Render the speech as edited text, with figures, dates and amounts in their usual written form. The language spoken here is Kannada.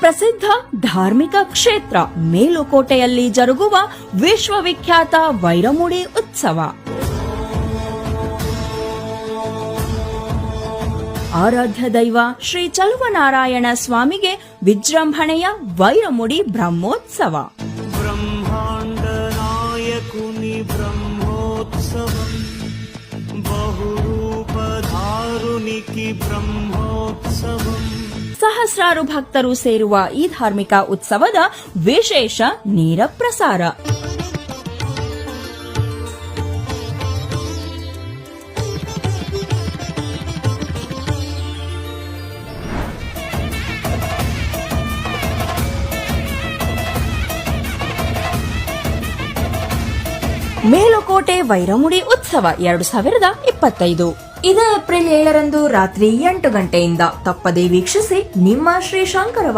ಪ್ರಸಿದ್ಧ ಧಾರ್ಮಿಕ ಕ್ಷೇತ್ರ ಮೇಲುಕೋಟೆಯಲ್ಲಿ ಜರುಗುವ ವಿಶ್ವವಿಖ್ಯಾತ ವೈರಮುಡಿ ಉತ್ಸವ. ಆರಾಧ್ಯ ದೈವ ಶ್ರೀ ಚಲುವನಾರಾಯಣ ಸ್ವಾಮಿಗೆ ವಿಜೃಂಭಣೆಯ ವೈರಮುಡಿ ಬ್ರಹ್ಮೋತ್ಸವ. ಬ್ರಹ್ಮಾಂಡ ನಾಯಕುನಿ ಬ್ರಹ್ಮೋತ್ಸವಂ ಬಹುರೂಪಧಾರುನಿಕಿ ಬ್ರಹ್ಮೋತ್ಸವಂ. ಸಹಸ್ರಾರು ಭಕ್ತರು ಸೇರುವ ಈ ಧಾರ್ಮಿಕ ಉತ್ಸವದ ವಿಶೇಷ ನೇರ ಪ್ರಸಾರ. ಮೇಲುಕೋಟೆ ವೈರಮುಡಿ ಉತ್ಸವ 2025 ಇದೇ ಏಪ್ರಿಲ್ 7ರಂದು ರಾತ್ರಿ 8 ಗಂಟೆಯಿಂದ ತಪ್ಪದೇ ವೀಕ್ಷಿಸಿ ನಿಮ್ಮ ಶ್ರೀ ಶಂಕರವಾದ